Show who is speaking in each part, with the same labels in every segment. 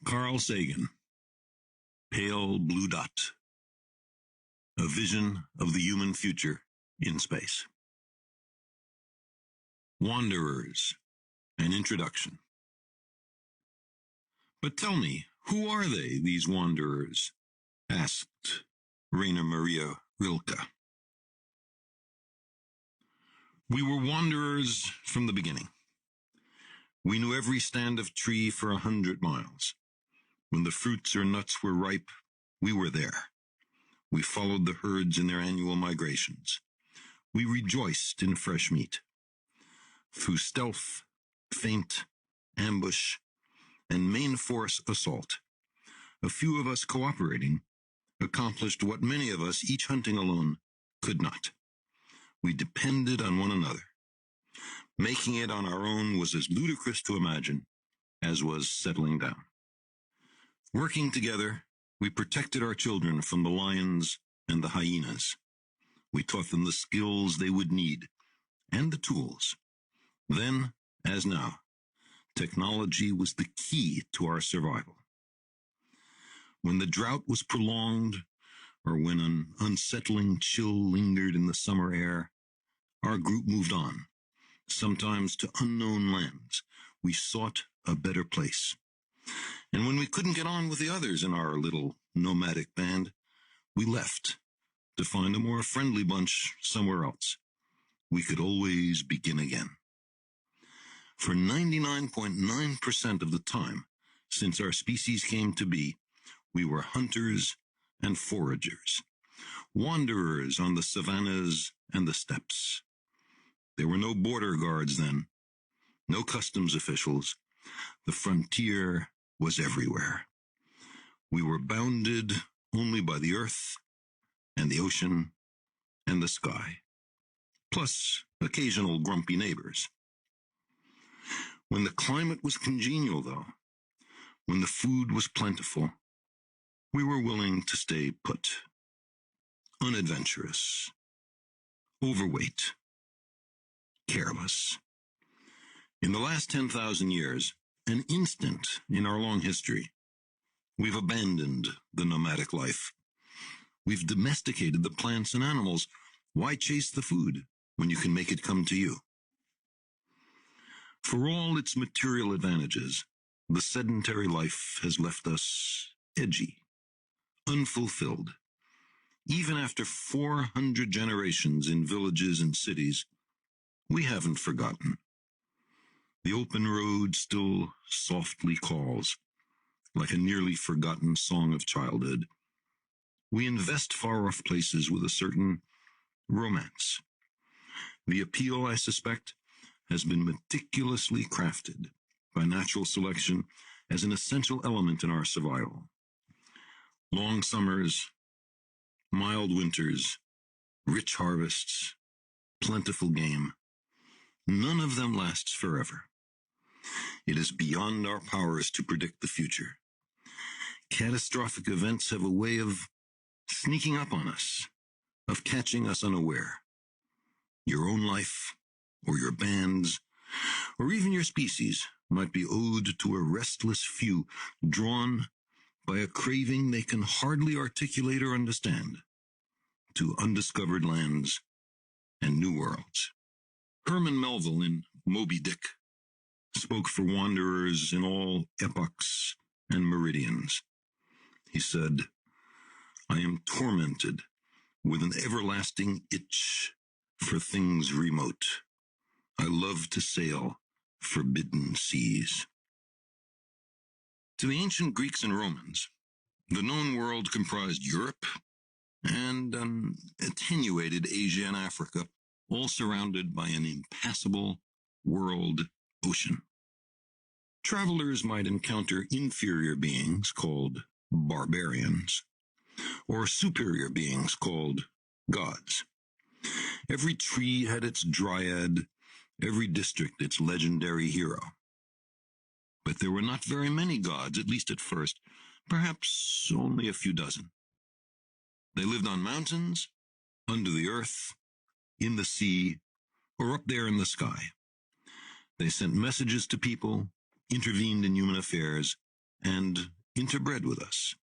Speaker 1: Carl Sagan, Pale Blue Dot, A Vision of the Human Future in Space. Wanderers, an Introduction. But tell me, who are they, these wanderers? Asked Rainer Maria Rilke. We were wanderers from the beginning. We knew every stand of tree for 100 miles. When the fruits or nuts were ripe, we were there. We followed the herds in their annual migrations. We rejoiced in fresh meat. Through stealth, feint, ambush, and main force assault, a few of us cooperating accomplished what many of us, each hunting alone, could not. We depended on one another. Making it on our own was as ludicrous to imagine as was settling down. Working together, we protected our children from the lions and the hyenas. We taught them the skills they would need and the tools. Then, as now, technology was the key to our survival. When the drought was prolonged, or when an unsettling chill lingered in the summer air, our group moved on, sometimes to unknown lands. We sought a better place. And when we couldn't get on with the others in our little nomadic band, we left to find a more friendly bunch somewhere else. We could always begin again. For 99.9% of the time since our species came to be, we were hunters and foragers, wanderers on the savannas and the steppes. There were no border guards then, no customs officials. The frontier was everywhere. We were bounded only by the earth and the ocean and the sky, plus occasional grumpy neighbors. When the climate was congenial, though, when the food was plentiful, we were willing to stay put, unadventurous, overweight, careless. In the last 10,000 years, an instant in our long history, we've abandoned the nomadic life. We've domesticated the plants and animals. Why chase the food when you can make it come to you? For all its material advantages, the sedentary life has left us edgy, unfulfilled. Even after 400 generations in villages and cities, we haven't forgotten. The open road still softly calls, like a nearly forgotten song of childhood. We invest far-off places with a certain romance. The appeal, I suspect, has been meticulously crafted by natural selection as an essential element in our survival. Long summers, mild winters, rich harvests, plentiful game. None of them lasts forever. It is beyond our powers to predict the future. Catastrophic events have a way of sneaking up on us, of catching us unaware. Your own life, or your band's, or even your species might be owed to a restless few, drawn by a craving they can hardly articulate or understand, to undiscovered lands and new worlds. Herman Melville in Moby Dick spoke for wanderers in all epochs and meridians. He said, "I am tormented with an everlasting itch for things remote. I love to sail forbidden seas." To the ancient Greeks and Romans, the known world comprised Europe and an attenuated Asia and Africa, all surrounded by an impassable world ocean. Travelers might encounter inferior beings called barbarians, or superior beings called gods. Every tree had its dryad, every district its legendary hero. But there were not very many gods, at least at first, perhaps only a few dozen. They lived on mountains, under the earth, in the sea, or up there in the sky. They sent messages to people, intervened in human affairs, and interbred with us.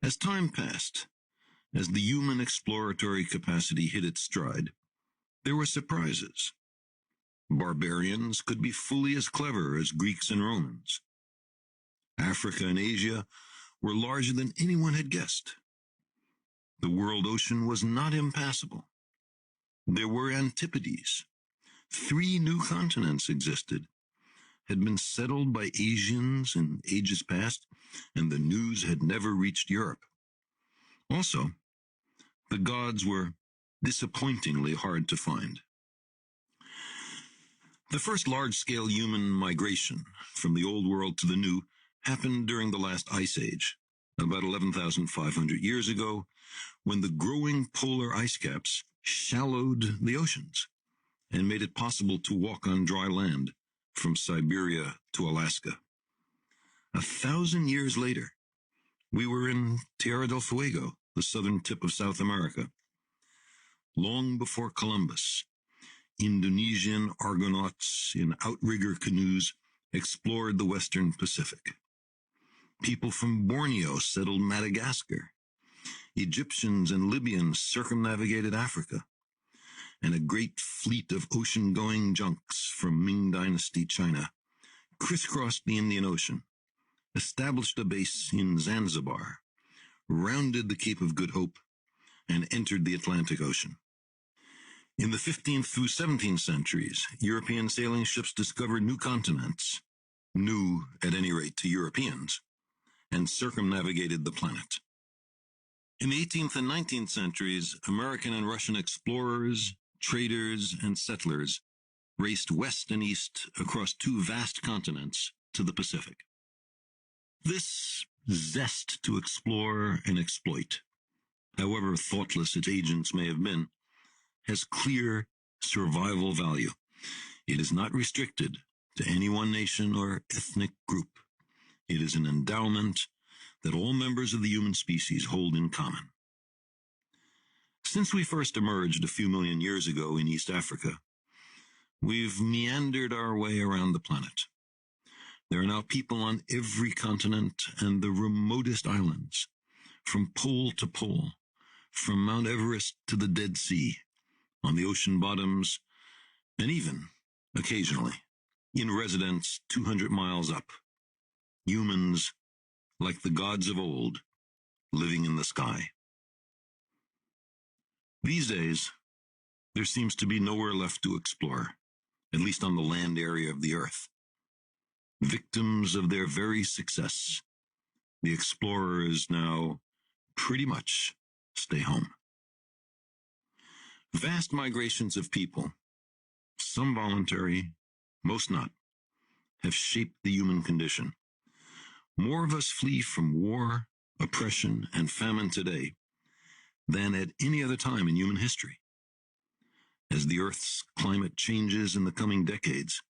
Speaker 1: As time passed, as the human exploratory capacity hit its stride, there were surprises. Barbarians could be fully as clever as Greeks and Romans. Africa and Asia were larger than anyone had guessed. The world ocean was not impassable. There were antipodes. 3 new continents existed, had been settled by Asians in ages past, and the news had never reached Europe. Also, the gods were disappointingly hard to find. The first large-scale human migration from the Old World to the New happened during the last Ice Age, about 11,500 years ago, when the growing polar ice caps shallowed the oceans and made it possible to walk on dry land from Siberia to Alaska. 1,000 years later, we were in Tierra del Fuego, the southern tip of South America. Long before Columbus, Indonesian Argonauts in outrigger canoes explored the western Pacific. People from Borneo settled Madagascar. Egyptians and Libyans circumnavigated Africa. And a great fleet of ocean-going junks from Ming Dynasty China crisscrossed the Indian Ocean, established a base in Zanzibar, rounded the Cape of Good Hope, and entered the Atlantic Ocean. In the 15th through 17th centuries, European sailing ships discovered new continents, new at any rate to Europeans, and circumnavigated the planet. In the 18th and 19th centuries, American and Russian explorers, traders, and settlers raced west and east across 2 vast continents to the Pacific. This zest to explore and exploit, however thoughtless its agents may have been, has clear survival value. It is not restricted to any one nation or ethnic group. It is an endowment that all members of the human species hold in common. Since we first emerged a few million years ago in East Africa, we've meandered our way around the planet. There are now people on every continent and the remotest islands, from pole to pole, from Mount Everest to the Dead Sea, on the ocean bottoms, and even, occasionally, in residence 200 miles up. Humans, like the gods of old, living in the sky. These days, there seems to be nowhere left to explore, at least on the land area of the Earth. Victims of their very success, the explorers now pretty much stay home. Vast migrations of people, some voluntary, most not, have shaped the human condition. More of us flee from war, oppression, and famine today than at any other time in human history. As the Earth's climate changes in the coming decades,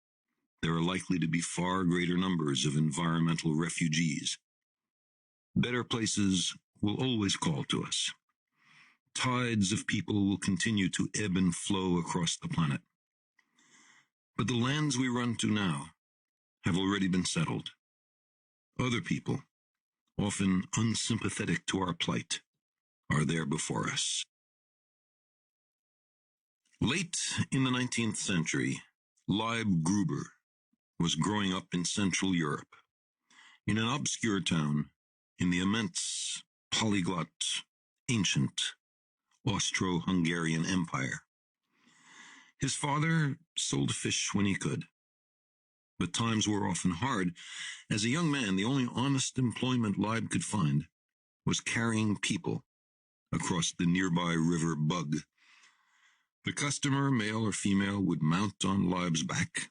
Speaker 1: there are likely to be far greater numbers of environmental refugees. Better places will always call to us. Tides of people will continue to ebb and flow across the planet. But the lands we run to now have already been settled. Other people, often unsympathetic to our plight, are there before us. Late in the 19th century, Leib Gruber was growing up in Central Europe, in an obscure town in the immense, polyglot, ancient Austro-Hungarian Empire. His father sold fish when he could, but times were often hard. As a young man, the only honest employment Leib could find was carrying people across the nearby river Bug. The customer, male or female, would mount on Leib's back.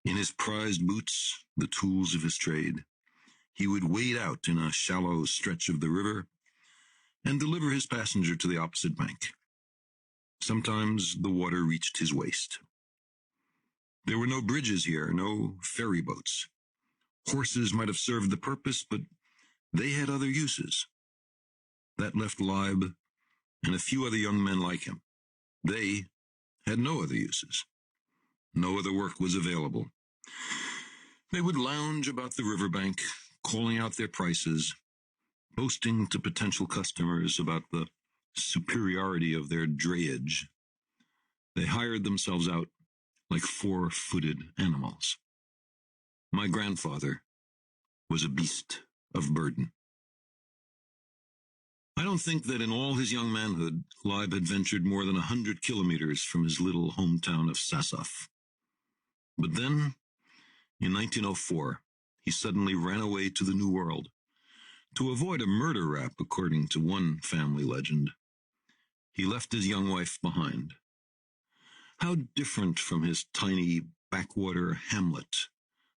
Speaker 1: In his prized boots, the tools of his trade, he would wade out in a shallow stretch of the river and deliver his passenger to the opposite bank. Sometimes the water reached his waist. There were no bridges here, no ferry boats. Horses might have served the purpose, but they had other uses. That left Leib and a few other young men like him. They had no other uses. No other work was available. They would lounge about the riverbank, calling out their prices, boasting to potential customers about the superiority of their drayage. They hired themselves out like four-footed animals. My grandfather was a beast of burden. I don't think that in all his young manhood, Leib had ventured more than 100 kilometers from his little hometown of Sassoff. But then, in 1904, he suddenly ran away to the New World to avoid a murder rap, according to one family legend. He left his young wife behind. How different from his tiny backwater hamlet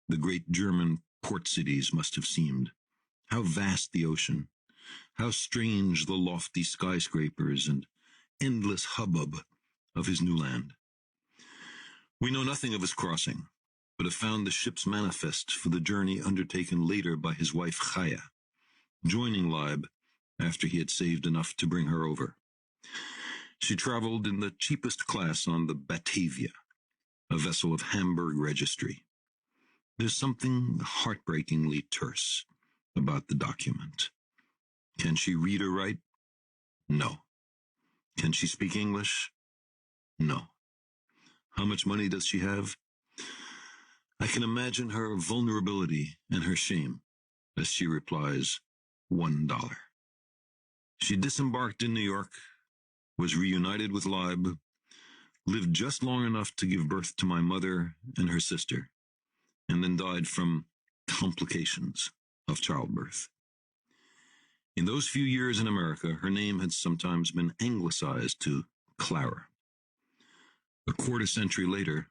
Speaker 1: the great German port cities must have seemed. How vast the ocean. How strange the lofty skyscrapers and endless hubbub of his new land. We know nothing of his crossing, but have found the ship's manifest for the journey undertaken later by his wife Chaya, joining Leib after he had saved enough to bring her over. She traveled in the cheapest class on the Batavia, a vessel of Hamburg registry. There's something heartbreakingly terse about the document. Can she read or write? No. Can she speak English? No. How much money does she have? I can imagine her vulnerability and her shame as she replies, $1. She disembarked in New York, was reunited with Leib, lived just long enough to give birth to my mother and her sister, and then died from complications of childbirth. In those few years in America, her name had sometimes been anglicized to Clara. A quarter century later,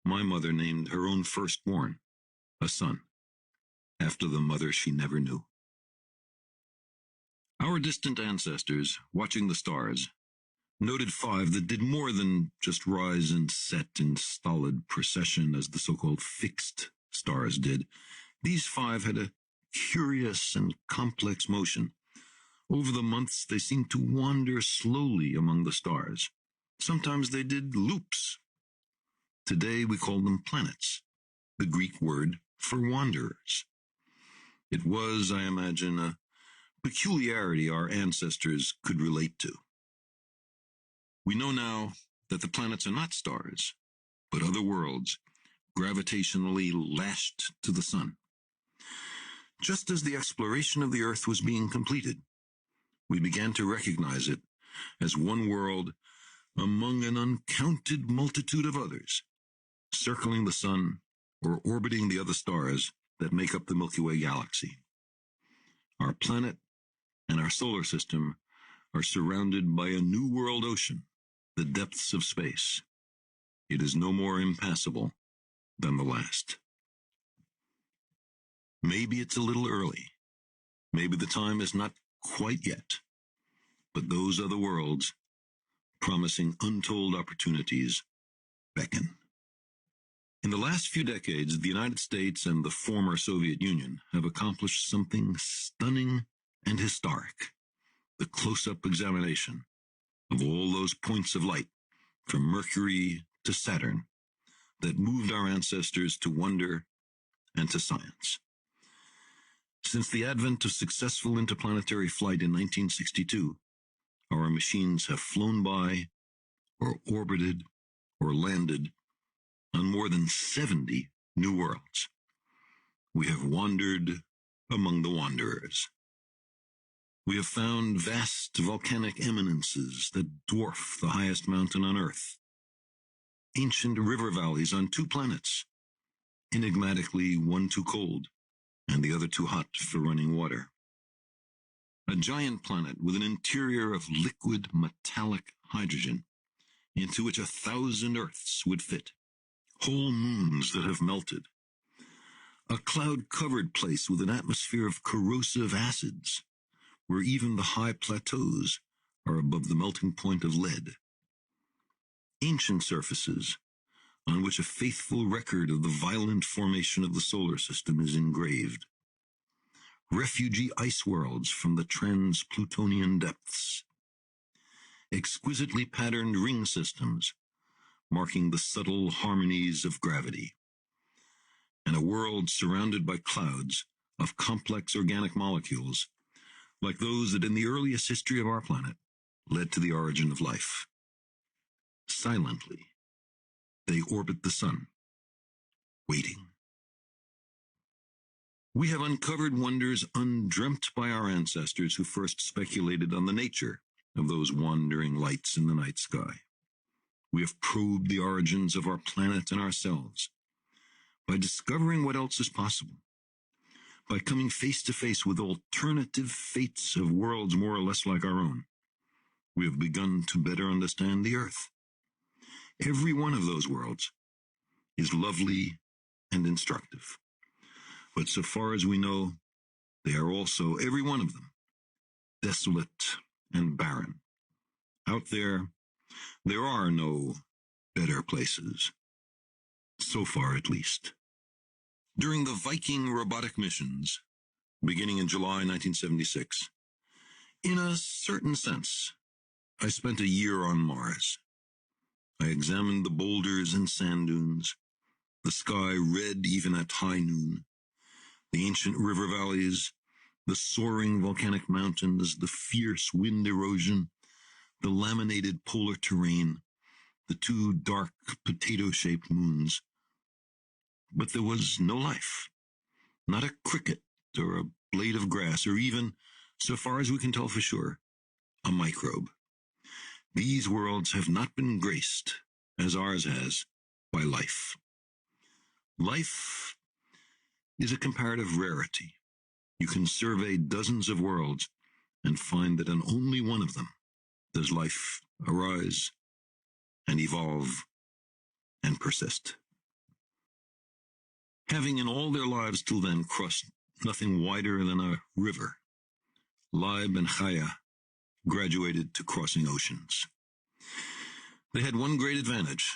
Speaker 1: my mother named her own firstborn, a son, after the mother she never knew. Our distant ancestors, watching the stars, noted 5 that did more than just rise and set in stolid procession as the so-called fixed stars did. These 5 had a curious and complex motion. Over the months, they seemed to wander slowly among the stars. Sometimes they did loops. Today we call them planets, the Greek word for wanderers. It was, I imagine, a peculiarity our ancestors could relate to. We know now that the planets are not stars, but other worlds, gravitationally lashed to the sun. Just as the exploration of the Earth was being completed, we began to recognize it as one world among an uncounted multitude of others, circling the sun or orbiting the other stars that make up the Milky Way galaxy. Our planet and our solar system are surrounded by a new world ocean, the depths of space. It is no more impassable than the last. Maybe it's a little early. Maybe the time is not quite yet. But those other worlds, promising untold opportunities, beckon. In the last few decades, the United States and the former Soviet Union have accomplished something stunning and historic: the close-up examination of all those points of light, from Mercury to Saturn, that moved our ancestors to wonder and to science. Since the advent of successful interplanetary flight in 1962, our machines have flown by, or orbited, or landed on more than 70 new worlds. We have wandered among the wanderers. We have found vast volcanic eminences that dwarf the highest mountain on Earth, ancient river valleys on 2 planets, enigmatically one too cold and the other too hot for running water. A giant planet with an interior of liquid metallic hydrogen into which 1,000 Earths would fit. Whole moons that have melted. A cloud-covered place with an atmosphere of corrosive acids, where even the high plateaus are above the melting point of lead. Ancient surfaces on which a faithful record of the violent formation of the solar system is engraved. Refugee ice worlds from the trans-Plutonian depths. Exquisitely patterned ring systems, marking the subtle harmonies of gravity. and a world surrounded by clouds of complex organic molecules, like those that in the earliest history of our planet led to the origin of life. Silently, they orbit the sun, waiting. We have uncovered wonders undreamt by our ancestors who first speculated on the nature of those wandering lights in the night sky. We have probed the origins of our planet and ourselves by discovering what else is possible, by coming face to face with alternative fates of worlds more or less like our own. We have begun to better understand the Earth. Every one of those worlds is lovely and instructive. But so far as we know, they are also, every one of them, desolate and barren. Out there are no better places. So far, at least. During the Viking robotic missions, beginning in July 1976, in a certain sense, I spent a year on Mars. I examined the boulders and sand dunes, the sky red even at high noon, the ancient river valleys, the soaring volcanic mountains, the fierce wind erosion, the laminated polar terrain, the two dark potato-shaped moons. But there was no life, not a cricket or a blade of grass, or even, so far as we can tell for sure, a microbe. These worlds have not been graced, as ours has, by life. Life is a comparative rarity. You can survey dozens of worlds and find that in only one of them does life arise and evolve and persist. Having in all their lives till then crossed nothing wider than a river, Leib and Chaya graduated to crossing oceans. They had one great advantage.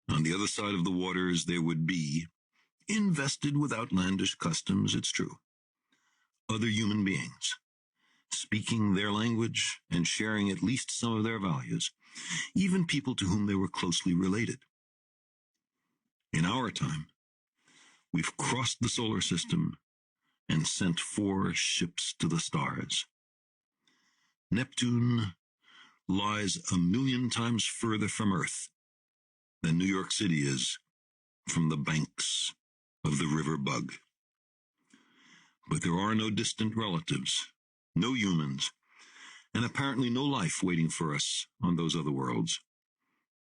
Speaker 1: On the other side of the waters there would be, invested with outlandish customs, it's true, other human beings, speaking their language and sharing at least some of their values, even people to whom they were closely related. In our time, we've crossed the solar system and sent 4 ships to the stars. Neptune lies 1,000,000 times further from Earth than New York City is from the banks of the river Bug. But there are no distant relatives, no humans, and apparently no life waiting for us on those other worlds.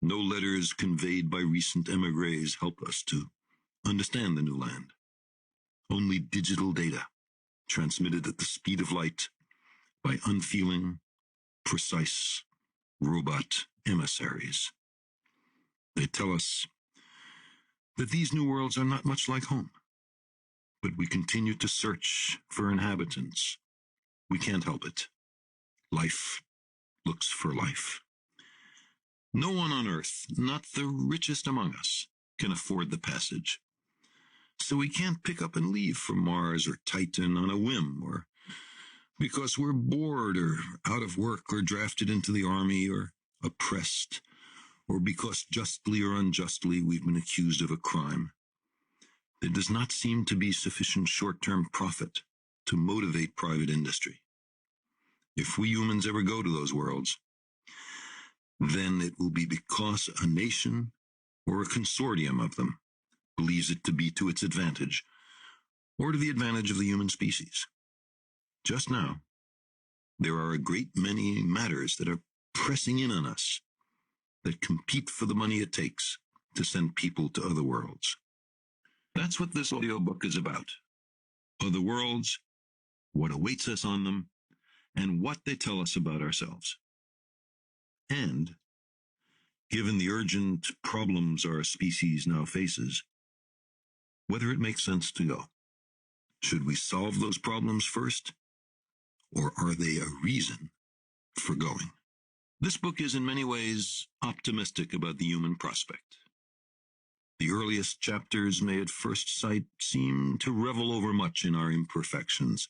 Speaker 1: No letters conveyed by recent emigres help us to understand the new land. Only digital data transmitted at the speed of light by unfeeling, precise, robot emissaries. They tell us that these new worlds are not much like home, but we continue to search for inhabitants. We can't help it. Life looks for life. No one on Earth, not the richest among us, can afford the passage. So we can't pick up and leave for Mars or Titan on a whim, or because we're bored or out of work or drafted into the army or oppressed, or because justly or unjustly we've been accused of a crime. There does not seem to be sufficient short-term profit to motivate private industry. If we humans ever go to those worlds, then it will be because a nation or a consortium of them believes it to be to its advantage, or to the advantage of the human species. Just now, there are a great many matters that are pressing in on us that compete for the money it takes to send people to other worlds. That's what this audiobook is about. Other worlds, what awaits us on them, and what they tell us about ourselves. And, given the urgent problems our species now faces, whether it makes sense to go. Should we solve those problems first, or are they a reason for going? This book is in many ways optimistic about the human prospect. The earliest chapters may at first sight seem to revel over much in our imperfections,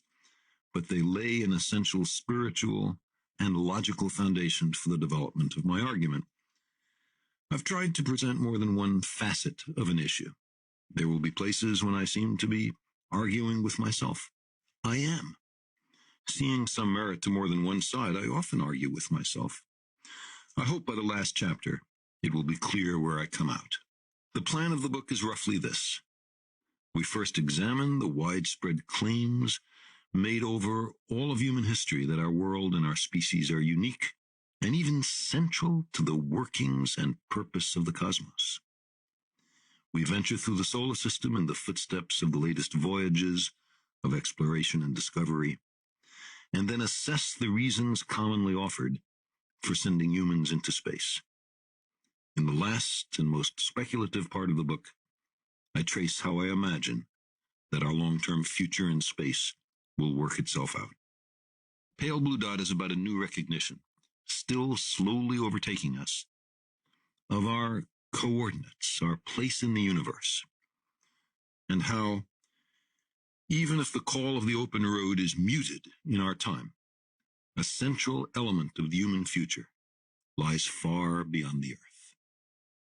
Speaker 1: but they lay an essential spiritual and logical foundation for the development of my argument. I've tried to present more than one facet of an issue, There will be places when I seem to be arguing with myself. I am. Seeing some merit to more than one side, I often argue with myself. I hope by the last chapter, it will be clear where I come out. The plan of the book is roughly this. We first examine the widespread claims made over all of human history that our world and our species are unique and even central to the workings and purpose of the cosmos. We venture through the solar system in the footsteps of the latest voyages of exploration and discovery, and then assess the reasons commonly offered for sending humans into space. In the last and most speculative part of the book, I trace how I imagine that our long-term future in space will work itself out. Pale Blue Dot is about a new recognition, still slowly overtaking us, of our coordinates, our place in the universe, and how, even if the call of the open road is muted in our time, a central element of the human future lies far beyond the Earth.